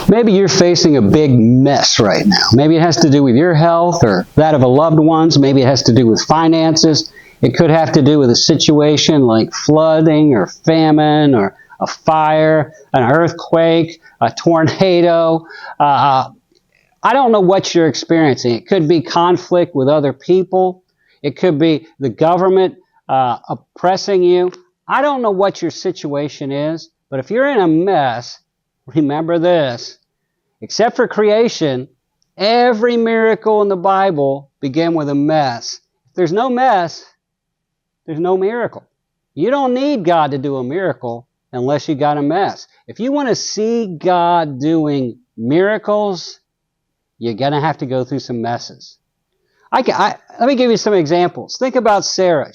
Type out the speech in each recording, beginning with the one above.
Maybe you're facing a big mess right now. Maybe it has to do with your health or that of a loved one's. Maybe it has to do with finances. It could have to do with a situation like flooding or famine or a fire, an earthquake, a tornado. I don't know what you're experiencing. It could be conflict with other people. It could be the government oppressing you. I don't know what your situation is, but if you're in a mess, remember this. Except for creation, every miracle in the Bible began with a mess. If there's no mess, there's no miracle. You don't need God to do a miracle unless you got a mess. If you want to see God doing miracles, you're going to have to go through some messes. Let me give you some examples. Think about Sarah.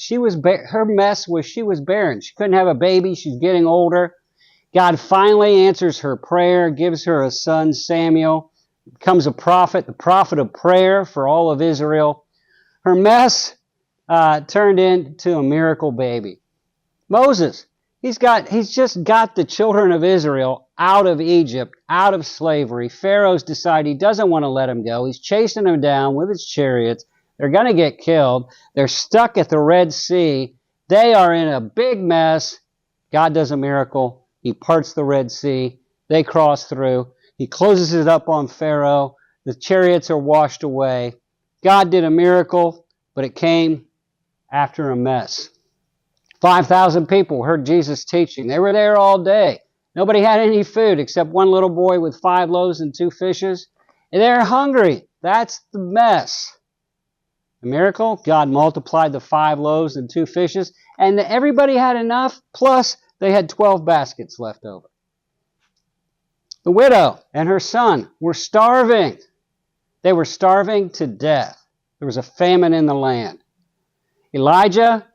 Her mess was she was barren. She couldn't have a baby. She's getting older. God finally answers her prayer, gives her a son, Samuel, becomes a prophet, the prophet of prayer for all of Israel. Her mess turned into a miracle baby. Moses, he's just got the children of Israel out of Egypt, out of slavery. Pharaoh's decided he doesn't want to let them go. He's chasing them down with his chariots. They're going to get killed. They're stuck at the Red Sea. They are in a big mess. God does a miracle. He parts the Red Sea. They cross through. He closes it up on Pharaoh. The chariots are washed away. God did a miracle, but it came after a mess. 5,000 people heard Jesus teaching. They were there all day. Nobody had any food except one little boy with 5 loaves and 2 fishes. And they're hungry. That's the mess. The miracle, God multiplied the 5 loaves and 2 fishes, and everybody had enough, plus they had 12 baskets left over. The widow and her son were starving. They were starving to death. There was a famine in the land. Elijah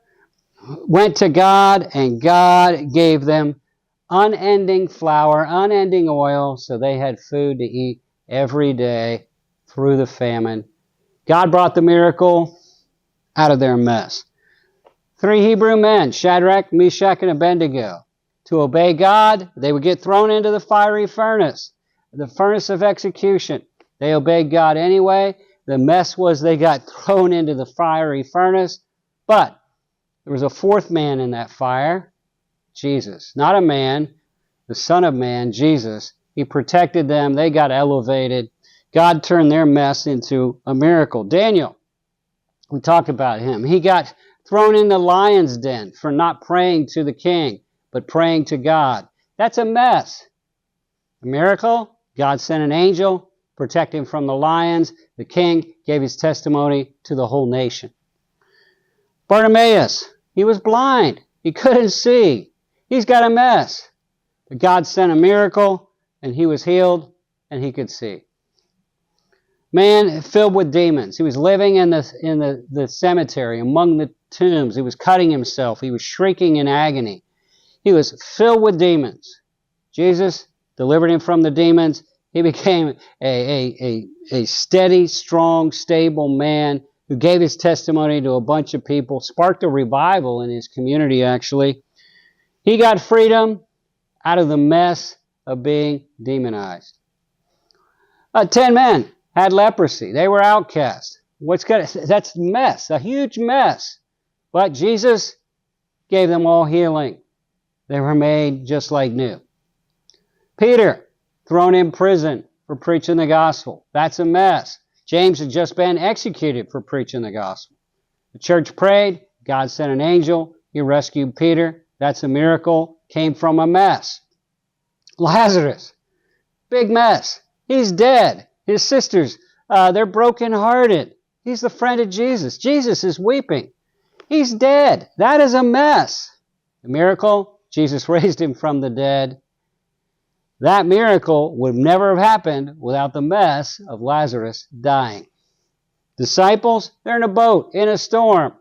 went to God, and God gave them unending flour, unending oil, so they had food to eat every day through the famine. God brought the miracle out of their mess. 3 Hebrew men, Shadrach, Meshach, and Abednego. To obey God, they would get thrown into the fiery furnace, the furnace of execution. They obeyed God anyway. The mess was they got thrown into the fiery furnace. But there was a 4th man in that fire, Jesus. Not a man, the Son of Man, Jesus. He protected them. They got elevated. God turned their mess into a miracle. Daniel, we talked about him. He got thrown in the lion's den for not praying to the king, but praying to God. That's a mess. A miracle, God sent an angel, protect him from the lions. The king gave his testimony to the whole nation. Bartimaeus, he was blind. He couldn't see. He's got a mess. But God sent a miracle, and he was healed, and he could see. Man filled with demons. He was living in the cemetery, among the tombs. He was cutting himself. He was shrieking in agony. He was filled with demons. Jesus delivered him from the demons. He became a steady, strong, stable man who gave his testimony to a bunch of people, sparked a revival in his community, actually. He got freedom out of the mess of being demonized. 10 men had leprosy. They were outcast. That's a mess, a huge mess. But Jesus gave them all healing. They were made just like new. Peter, thrown in prison for preaching the gospel. That's a mess. James had just been executed for preaching the gospel. The church prayed. God sent an angel. He rescued Peter. That's a miracle. Came from a mess. Lazarus, big mess. He's dead. His sisters, they're brokenhearted. He's the friend of Jesus. Jesus is weeping. He's dead. That is a mess. The miracle, Jesus raised him from the dead. That miracle would never have happened without the mess of Lazarus dying. Disciples, they're in a boat, in a storm.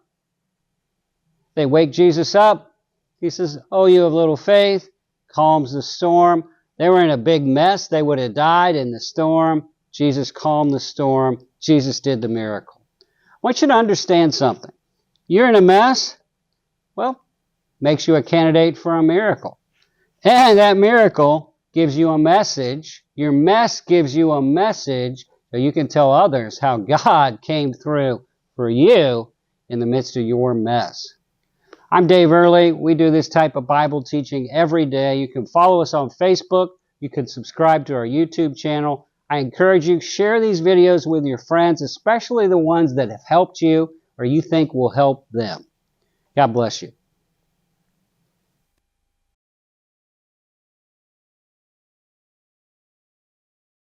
They wake Jesus up. He says, "Oh, you have little faith," calms the storm. They were in a big mess. They would have died in the storm. Jesus calmed the storm. Jesus did the miracle. I want you to understand something. You're in a mess? Well, makes you a candidate for a miracle. And that miracle gives you a message. Your mess gives you a message so you can tell others how God came through for you in the midst of your mess. I'm Dave Earley. We do this type of Bible teaching every day. You can follow us on Facebook. You can subscribe to our YouTube channel. I encourage you, share these videos with your friends, especially the ones that have helped you or you think will help them. God bless you.